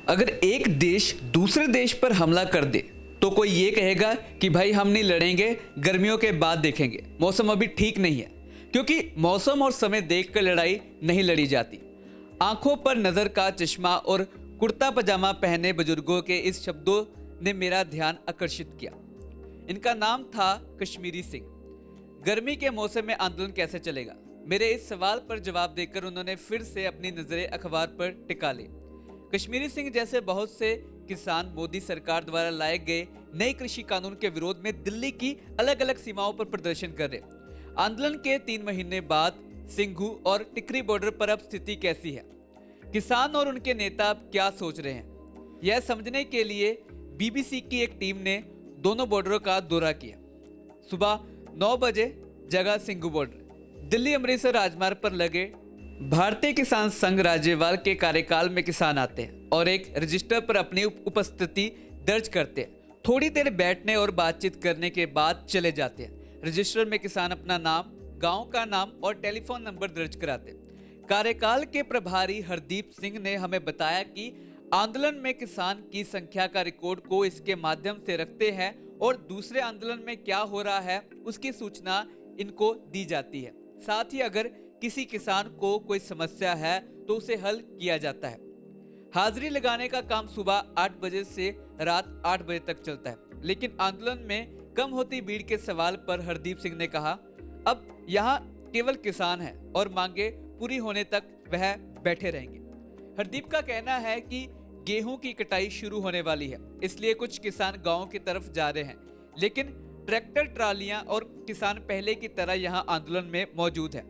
अगर एक देश दूसरे देश पर हमला कर दे तो कोई ये कहेगा कि भाई हम नहीं लड़ेंगे, गर्मियों के बाद देखेंगे, मौसम अभी ठीक नहीं है। क्योंकि मौसम और समय देखकर लड़ाई नहीं लड़ी जाती। आंखों पर नजर का चश्मा और कुर्ता पजामा पहने बुजुर्गों के इस शब्दों ने मेरा ध्यान आकर्षित किया। इनका नाम था कश्मीरी सिंह। गर्मी के मौसम में आंदोलन कैसे चलेगा? मेरे इस सवाल पर जवाब देकर उन्होंने फिर से अपनी नजरें अखबार पर टिका ली। कश्मीरी सिंह जैसे बहुत से किसान मोदी सरकार द्वारा लाए गए नए कृषि कानून के विरोध में दिल्ली की अलग अलग सीमाओं पर प्रदर्शन कर रहे। आंदोलन के 3 महीने बाद सिंघू और टिकरी बॉर्डर पर अब स्थिति कैसी है? किसान और उनके नेता अब क्या सोच रहे हैं? यह समझने के लिए बीबीसी की एक टीम ने दोनों बॉर्डरों का दौरा किया। सुबह 9 बजे जगह सिंघू बॉर्डर। दिल्ली अमृतसर राजमार्ग पर लगे भारतीय किसान संघ राज्यपाल के कार्यकाल में किसान आते हैं और एक रजिस्टर पर अपनी उपस्थिति दर्ज करते हैं। थोड़ी देर बैठने और बातचीत करने के बाद चले जाते हैं। रजिस्टर में किसान अपना नाम, गांव का नाम और टेलीफोन नंबर दर्ज कराते हैं। कार्यकाल के प्रभारी हरदीप सिंह ने हमें बताया कि आंदोलन में किसान की संख्या का रिकॉर्ड को इसके माध्यम से रखते हैं और दूसरे आंदोलन में क्या हो रहा है उसकी सूचना इनको दी जाती है। साथ ही अगर किसी किसान को कोई समस्या है तो उसे हल किया जाता है। हाजिरी लगाने का काम सुबह 8 बजे से रात 8 बजे तक चलता है। लेकिन आंदोलन में कम होती भीड़ के सवाल पर हरदीप सिंह ने कहा, अब यहाँ केवल किसान है और मांगे पूरी होने तक वह बैठे रहेंगे। हरदीप का कहना है कि गेहूं की कटाई शुरू होने वाली है, इसलिए कुछ किसान गांव की तरफ जा रहे हैं। लेकिन ट्रैक्टर, ट्रालियां और किसान पहले की तरह यहां आंदोलन में मौजूद है।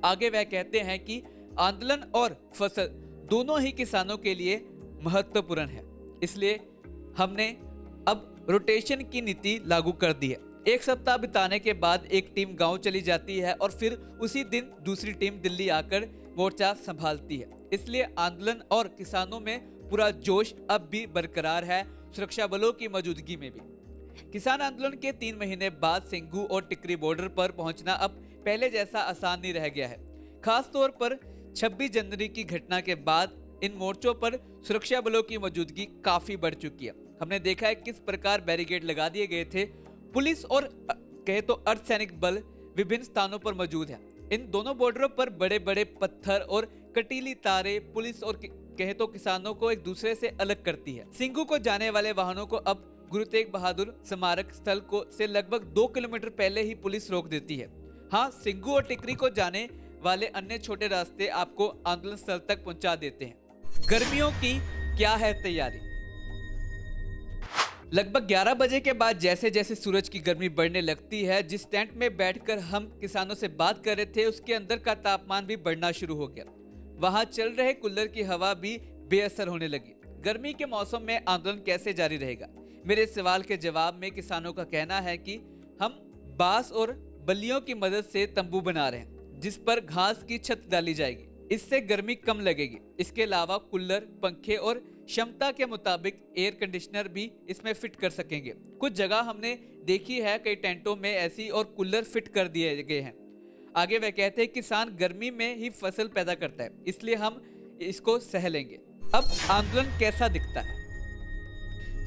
आगे वह कहते हैं कि आंदोलन और फसल दोनों ही किसानों के लिए महत्वपूर्ण है, इसलिए हमने अब रोटेशन की नीति लागू कर दी है। 1 सप्ताह बिताने के बाद एक टीम गांव चली जाती है और फिर उसी दिन दूसरी टीम दिल्ली आकर मोर्चा संभालती है। इसलिए आंदोलन और किसानों में पूरा जोश अब भी बरकरार है, सुरक्षा बलों की मौजूदगी में भी। किसान आंदोलन के 3 महीने बाद सिंघू और टिकरी बॉर्डर पर पहुंचना अब पहले जैसा आसान नहीं रह गया है। खास तौर पर 26 जनवरी की घटना के बाद इन मोर्चों पर सुरक्षा बलों की मौजूदगी काफी बढ़ चुकी है। हमने देखा है किस प्रकार बैरिकेड लगा दिए गए थे। पुलिस और कहे तो अर्धसैनिक बल विभिन्न स्थानों पर मौजूद है। इन दोनों बॉर्डरों पर बड़े बड़े पत्थर और कटीली तारे पुलिस और कहे तो किसानों को एक दूसरे से अलग करती है। सिंघू को जाने वाले वाहनों को अब गुरु तेग बहादुर स्मारक स्थल को से लगभग 2 किलोमीटर पहले ही पुलिस रोक देती है। हाँ, सिंघू और टिकरी को जाने वाले अन्य छोटे रास्ते आपको आंदोलन स्थल तक पहुंचा देते हैं। गर्मियों की क्या है तैयारी? लगभग 11 बजे के बाद जैसे जैसे सूरज की गर्मी बढ़ने लगती है, जिस टेंट में बैठकर हम किसानों से बात कर रहे थे उसके अंदर का तापमान भी बढ़ना शुरू हो गया। वहां चल रहे कूलर की हवा भी बेअसर होने लगी। गर्मी के मौसम में आंदोलन कैसे जारी रहेगा? मेरे सवाल के जवाब में किसानों का कहना है कि हम बांस और बल्लियों की मदद से तंबू बना रहे हैं, जिस पर घास की छत डाली जाएगी। इससे गर्मी कम लगेगी। इसके अलावा कूलर, पंखे और क्षमता के मुताबिक एयर कंडीशनर भी इसमें फिट कर सकेंगे। कुछ जगह हमने देखी है, कई टेंटों में ऐसी और कूलर फिट कर दिए गए हैं। आगे वह कहते हैं किसान गर्मी में ही फसल पैदा करता है, इसलिए हम इसको सह लेंगे। अब आंदोलन कैसा दिखता है?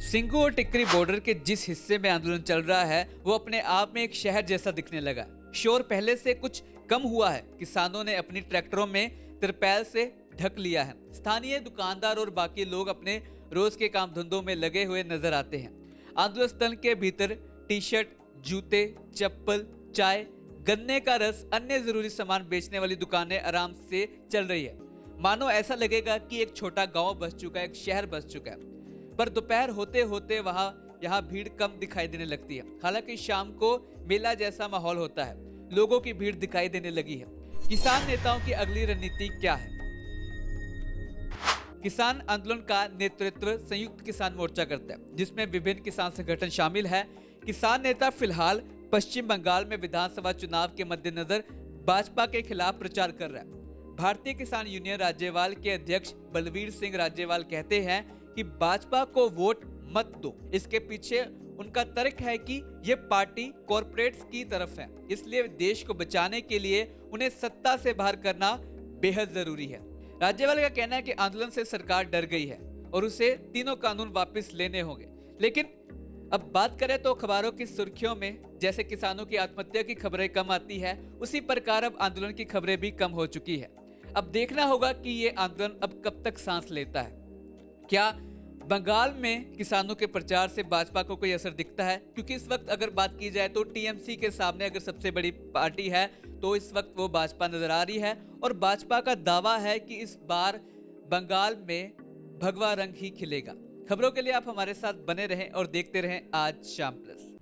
सिंघू और टिकरी बॉर्डर के जिस हिस्से में आंदोलन चल रहा है वो अपने आप में एक शहर जैसा दिखने लगा। शोर पहले से कुछ कम हुआ है। किसानों ने अपनी ट्रैक्टरों में तिरपाल से ढक लिया है। स्थानीय दुकानदार और बाकी लोग अपने रोज के काम धंधों में लगे हुए नजर आते हैं। आंदोलन स्थल के भीतर टी-शर्ट, जूते, चप्पल, चाय, गन्ने का रस, अन्य जरूरी सामान बेचने वाली दुकानें आराम से चल रही है। मानो ऐसा लगेगा कि एक छोटा गांव बस चुका है, एक शहर बस चुका है। पर दोपहर होते होते यहाँ भीड़ कम दिखाई देने लगती है। हालांकि शाम को मेला जैसा माहौल होता है, लोगों की भीड़ दिखाई देने लगी है। किसान नेताओं की अगली रणनीति क्या है? किसान आंदोलन का नेतृत्व संयुक्त किसान मोर्चा करता है, जिसमें विभिन्न किसान संगठन शामिल है। किसान नेता फिलहाल पश्चिम बंगाल में विधानसभा चुनाव के मद्देनजर भाजपा के खिलाफ प्रचार कर रहा है। भारतीय किसान यूनियन राज्यपाल के अध्यक्ष बलवीर सिंह राज्यपाल कहते हैं कि भाजपा को वोट मत दो। इसके पीछे उनका तर्क है कि ये पार्टी कॉरपोरेट्स की तरफ है, इसलिए देश को बचाने के लिए उन्हें सत्ता से बाहर करना बेहद जरूरी है। राज्यपाल का कहना है कि आंदोलन से सरकार डर गई है और उसे तीनों कानून वापस लेने होंगे। लेकिन अब बात करें तो अखबारों की सुर्खियों में जैसे किसानों की आत्महत्या की खबरें कम आती है, उसी प्रकार अब आंदोलन की खबरें भी कम हो चुकी है। अब देखना होगा कि ये आंदोलन अब कब तक सांस लेता है। क्या बंगाल में किसानों के प्रचार से भाजपा को कोई असर दिखता है? क्योंकि इस वक्त अगर बात की जाए तो टीएमसी के सामने अगर सबसे बड़ी पार्टी है तो इस वक्त वो भाजपा नजर आ रही है, और भाजपा का दावा है कि इस बार बंगाल में भगवा रंग ही खिलेगा। खबरों के लिए आप हमारे साथ बने रहें और देखते रहें आज शाम प्लस।